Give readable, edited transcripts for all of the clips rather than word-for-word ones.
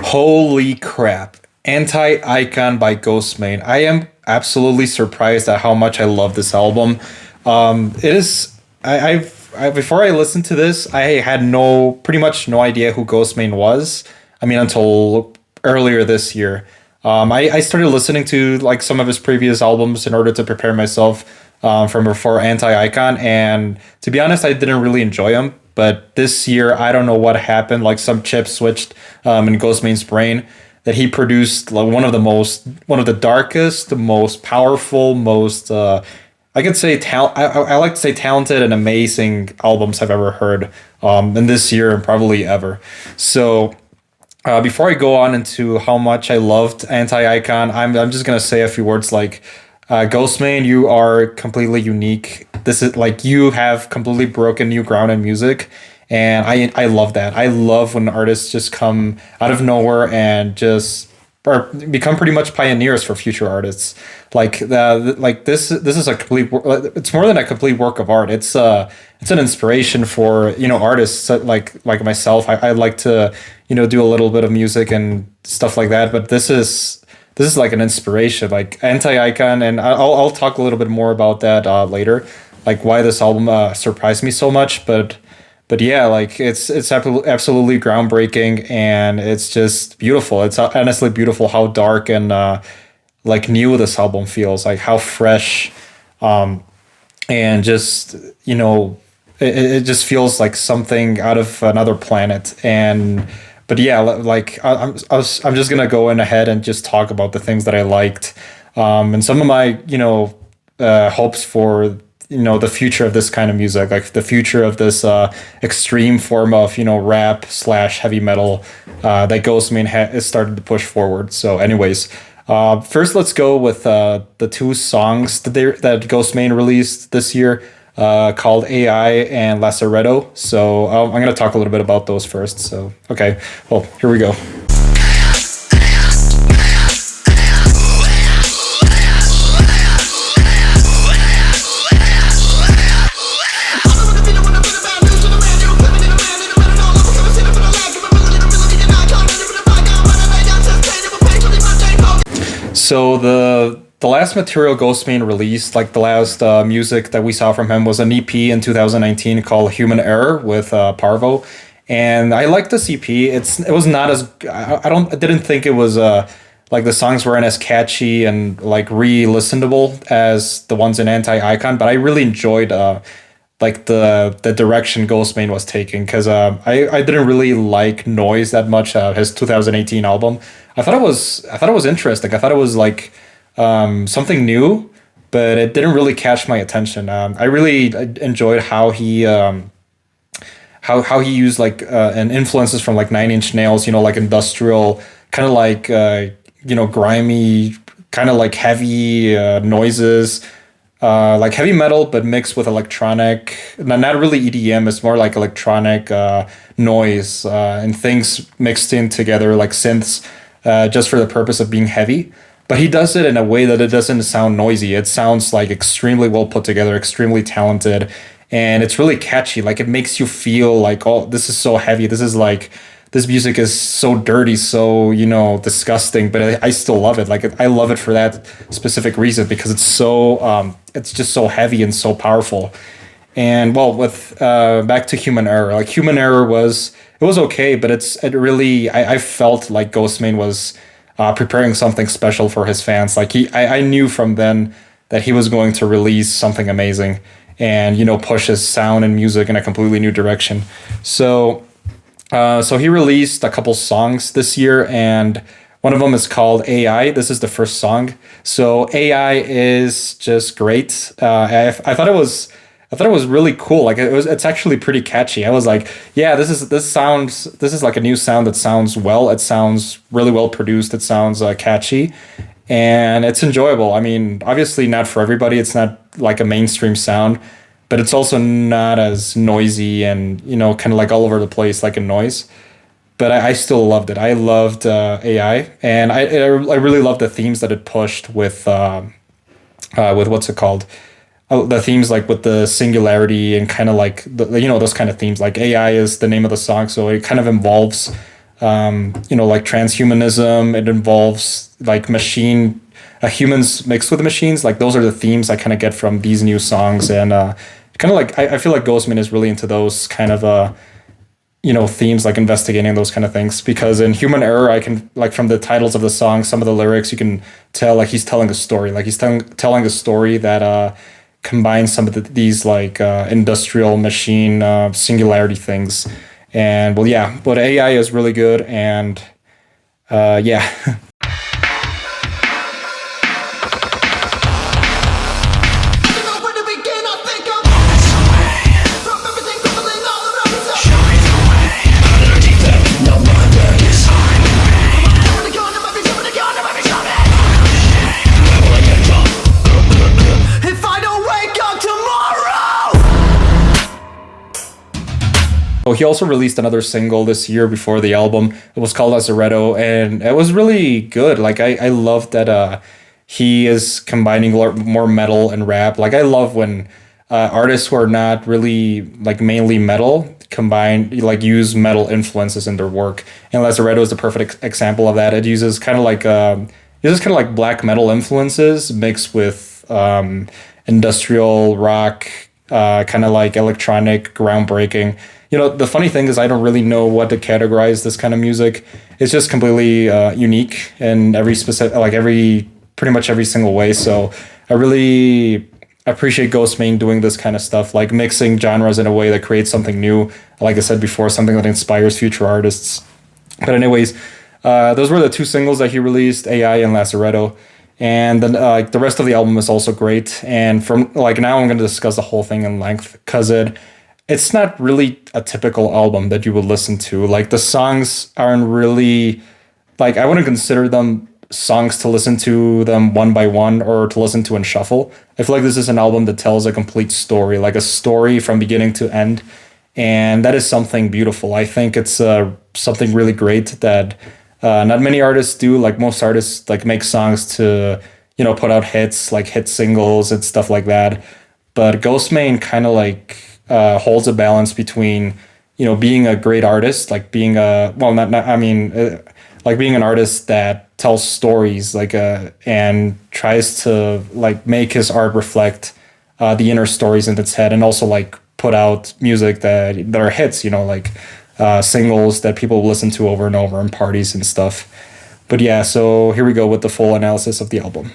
Holy crap. Anti-Icon by Ghostemane. I am absolutely surprised at how much I love this album. It is before I listened to this, I had pretty much no idea who Ghostemane was. I mean, until earlier this year. I started listening to like some of his previous albums in order to prepare myself from for Anti-Icon, and to be honest, I didn't really enjoy him. But this year, I don't know what happened. Like some chip switched in Ghostmane's brain that he produced like one of the darkest, the most powerful, most I could say I like to say talented and amazing albums I've ever heard in this year and probably ever. So before I go on into how much I loved Anti-Icon, I'm just gonna say a few words like, Ghostman, you are completely unique. This is like you have completely broken new ground in music, and I love that. I love when artists just come out of nowhere and just or become pretty much pioneers for future artists. Like this is a it's more than a complete work of art. It's an inspiration for artists like myself. I like to do a little bit of music and stuff like that, but this is like an inspiration, like Anti-Icon, and I'll talk a little bit more about that later, like why this album surprised me so much. But yeah, like it's absolutely groundbreaking, and it's just beautiful. It's honestly beautiful how dark and like new this album feels, like how fresh, and just it just feels like something out of another planet. And but yeah, like I'm just gonna go in ahead and just talk about the things that I liked, and some of my hopes for the future of this kind of music, like the future of this extreme form of rap slash heavy metal that Ghostman has started to push forward. So, anyways, first let's go with the two songs that Ghostman released this year, called AI and Lazaretto. So I'm going to talk a little bit about those first. So, okay, well, here we go. So the last material Ghostman released, like the last music that we saw from him, was an EP in 2019 called Human Error with Parvo, and I liked this EP. It was not as I didn't think it was like the songs weren't as catchy and like re-listenable as the ones in Anti-Icon, but I really enjoyed like the direction Ghostman was taking, because I didn't really like Noise that much. His 2018 album, I thought it was interesting. I thought it was like something new, but it didn't really catch my attention. I really enjoyed how he used like and influences from like Nine Inch Nails, like industrial, kind of like grimy, kind of like heavy noises, like heavy metal, but mixed with electronic. Not really EDM. It's more like electronic noise and things mixed in together, like synths, just for the purpose of being heavy. But he does it in a way that it doesn't sound noisy. It sounds like extremely well put together, extremely talented, and it's really catchy. Like it makes you feel like, oh, this is so heavy. This music is so dirty, so disgusting. But I still love it. Like I love it for that specific reason, because it's just so heavy and so powerful. And well, with back to Human Error, like Human Error was okay, but it really I felt like Ghostman was preparing something special for his fans. Like I knew from then that he was going to release something amazing and push his sound and music in a completely new direction. So he released a couple songs this year, and one of them is called AI. This is the first song. So AI is just great. I thought it was really cool. Like it's actually pretty catchy. I was like, yeah, this is like a new sound that sounds well. It sounds really well produced. It sounds catchy, and it's enjoyable. I mean, obviously not for everybody. It's not like a mainstream sound, but it's also not as noisy and kind of like all over the place like a Noise. But I still loved it. I loved AI, and I really loved the themes that it pushed with what's it called? The themes like with the singularity and kind of like those kind of themes. Like AI is the name of the song, so it kind of involves like transhumanism. It involves like humans mixed with machines. Like those are the themes I kind of get from these new songs, and kind of like I feel like Ghostman is really into those kind of themes, like investigating those kind of things. Because in Human Error, I can, like, from the titles of the song, some of the lyrics, you can tell like he's telling a story. Like he's telling a story that combines some of these like industrial machine singularity things. And well, yeah, but AI is really good, and yeah. Oh, he also released another single this year before the album. It was called Lazaretto, and it was really good. Like I love that he is combining a lot more metal and rap. Like I love when artists who are not really like mainly metal combine, like, use metal influences in their work. And Lazaretto is the perfect example of that. It uses kind of like black metal influences mixed with industrial rock, kind of like electronic, groundbreaking. The funny thing is I don't really know what to categorize this kind of music. It's just completely unique in pretty much every single way. So I really appreciate Ghostmane doing this kind of stuff, like mixing genres in a way that creates something new. Like I said before, something that inspires future artists. But anyways, those were the two singles that he released, AI and Lazaretto. And then the rest of the album is also great. And from like now I'm going to discuss the whole thing in length, because it's not really a typical album that you would listen to. Like the songs aren't really, like, I wouldn't consider them songs to listen to them one by one or to listen to in shuffle. I feel like this is an album that tells a complete story, like a story from beginning to end. And that is something beautiful. I think it's something really great that not many artists do. Like most artists like make songs to, put out hits, like hit singles and stuff like that. But Ghostmane kind of like holds a balance between, being a great artist, like being like being an artist that tells stories, like and tries to like make his art reflect the inner stories in its head, and also like put out music that are hits, like singles that people listen to over and over in parties and stuff. But yeah, so here we go with the full analysis of the album.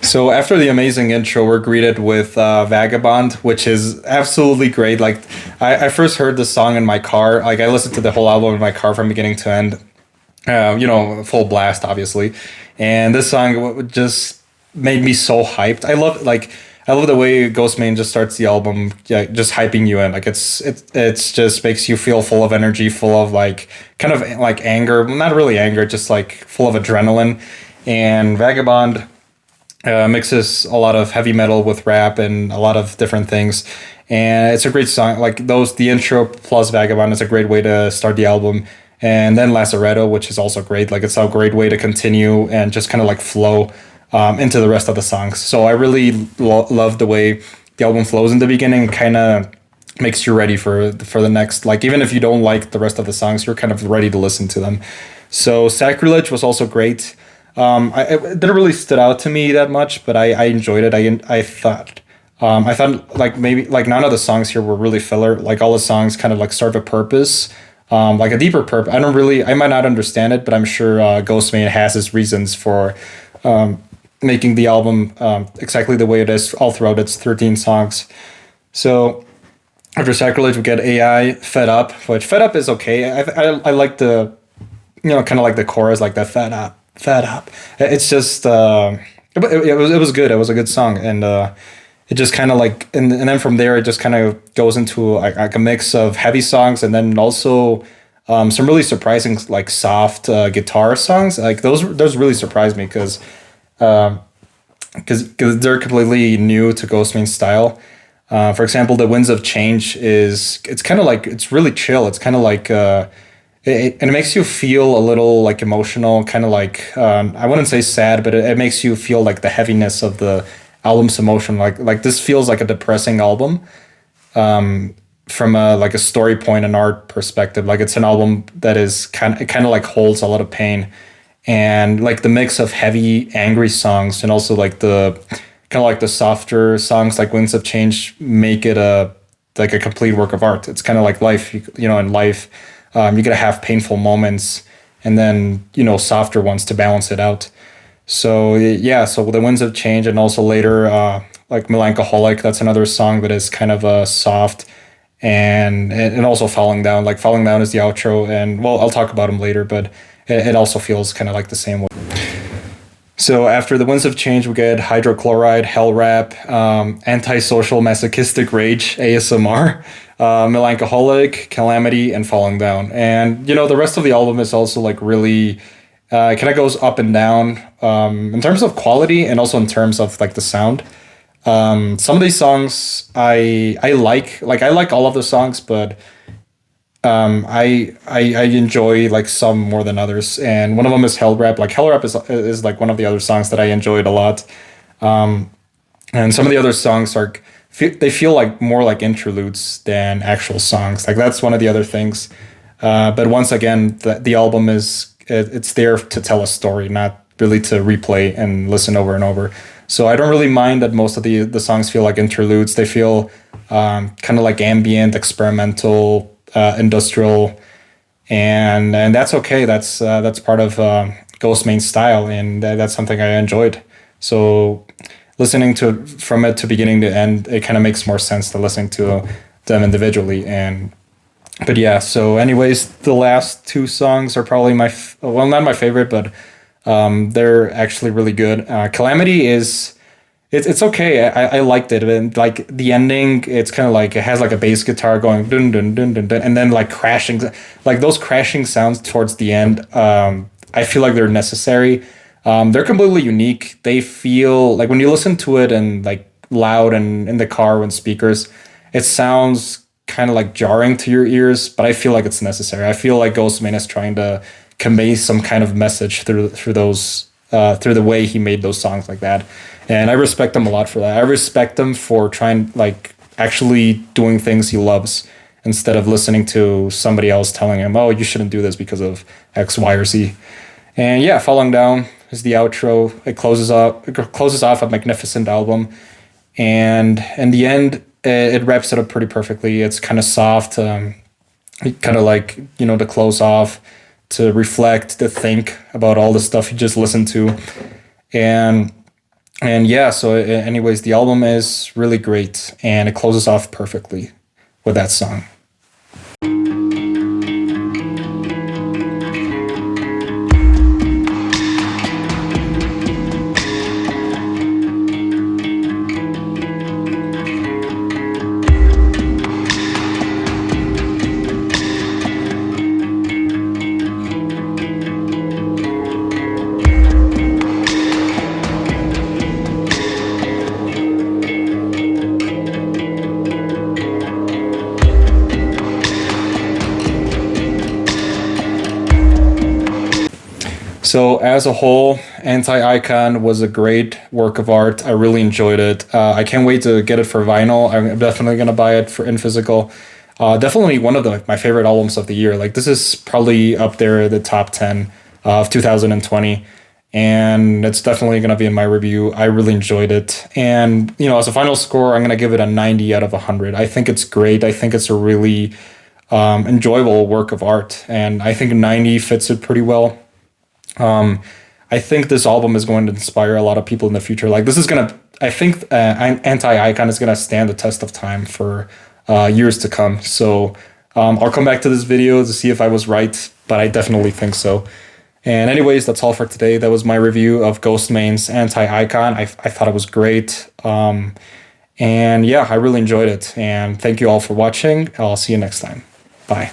So after the amazing intro, we're greeted with Vagabond, which is absolutely great. Like I first heard the song in my car. Like I listened to the whole album in my car from beginning to end. Full blast, obviously. And this song just made me so hyped. I love the way Ghostmane just starts the album, yeah, just hyping you in. Like it's just makes you feel full of energy, full of like kind of like anger, not really anger, just like full of adrenaline. And Vagabond mixes a lot of heavy metal with rap and a lot of different things, and it's a great song. Like the intro plus Vagabond is a great way to start the album, and then Lazaretto, which is also great. Like it's a great way to continue and just kind of like flow into the rest of the songs. So I really love the way the album flows in the beginning, kind of makes you ready for the next. Like even if you don't like the rest of the songs, you're kind of ready to listen to them. So Sacrilege was also great. It didn't really stood out to me that much, but I enjoyed it. I thought like maybe like none of the songs here were really filler. Like all the songs kind of like serve a purpose, like a deeper purpose. I might not understand it, but I'm sure Ghostmane has his reasons for making the album exactly the way it is all throughout its 13 songs. So after Sacrilege, we get AI, Fed Up, which Fed Up is okay. I like the, kind of like the chorus, like that fed up. It's just it was good. It was a good song, and it just kind of like and then from there it just kind of goes into like a mix of heavy songs, and then also some really surprising like soft guitar songs. Like those really surprised me because they're completely new to Ghostmane's style. For example, the Winds of Change is it's kind of like it's really chill. It's kind of like and it makes you feel a little like emotional, kind of like I wouldn't say sad, but it makes you feel like the heaviness of the album's emotion. Like this feels like a depressing album from a like a story point and art perspective. Like it's an album that is kind of like holds a lot of pain, and like the mix of heavy, angry songs and also like the kind of like the softer songs like Winds of Change make it a like a complete work of art. It's kind of like life, you know, in life, you're gonna have painful moments and then softer ones to balance it out. So yeah, so the Winds of Change and also later like Melancholic, that's another song that is kind of soft and also Falling Down. Like Falling Down is the outro, and well, I'll talk about them later, but it also feels kind of like the same way. So after the Winds of Change, we get Hydrochloride, Hell Rap, Antisocial Masochistic Rage, ASMR, Melancholic, Calamity, and Falling Down. And the rest of the album is also like really kind of goes up and down in terms of quality and also in terms of like the sound. Some of these songs I like all of the songs, but I enjoy like some more than others, and one of them is Hell Rap. Like Hell Rap is like one of the other songs that I enjoyed a lot, and some of the other songs they feel like more like interludes than actual songs. Like that's one of the other things. But once again, the album it's there to tell a story, not really to replay and listen over and over. So I don't really mind that most of the songs feel like interludes. They feel kind of like ambient, experimental, industrial, and that's okay. That's part of Ghostmane's style, and that's something I enjoyed. So listening to from it to beginning to end, it kind of makes more sense to listening to them individually. But yeah. So anyways, the last two songs are probably well, not my favorite, but they're actually really good. Calamity is. It's okay. I liked it, and like the ending, it's kind of like it has like a bass guitar going dun dun dun dun dun, and then like crashing, like those crashing sounds towards the end. I feel like they're necessary. They're completely unique. They feel like when you listen to it and like loud and in the car when speakers, it sounds kind of like jarring to your ears, but I feel like it's necessary. I feel like Ghostmane is trying to convey some kind of message through those through the way he made those songs like that. And I respect him a lot for that. I respect him for trying, like, actually doing things he loves instead of listening to somebody else telling him, oh, you shouldn't do this because of X, Y, or Z. And yeah, Falling Down is the outro. It closes off a magnificent album. And in the end, it wraps it up pretty perfectly. It's kind of soft, kind of like, to close off, to reflect, to think about all the stuff you just listened to. And yeah, so anyways, the album is really great, and it closes off perfectly with that song. So as a whole, Anti-Icon was a great work of art. I really enjoyed it. I can't wait to get it for vinyl. I'm definitely gonna buy it in physical. Definitely one of my favorite albums of the year. Like this is probably up there, the top 10 of 2020. And it's definitely gonna be in my review. I really enjoyed it. And as a final score, I'm gonna give it a 90 out of 100. I think it's great. I think it's a really enjoyable work of art. And I think 90 fits it pretty well. I think this album is going to inspire a lot of people in the future. Like I think Anti-Icon is gonna stand the test of time for years to come. So I'll come back to this video to see if I was right, but I definitely think so. And anyways, that's all for today. That was my review of Ghostmane's Anti-Icon. I thought it was great. And yeah, I really enjoyed it. And thank you all for watching. I'll see you next time. Bye.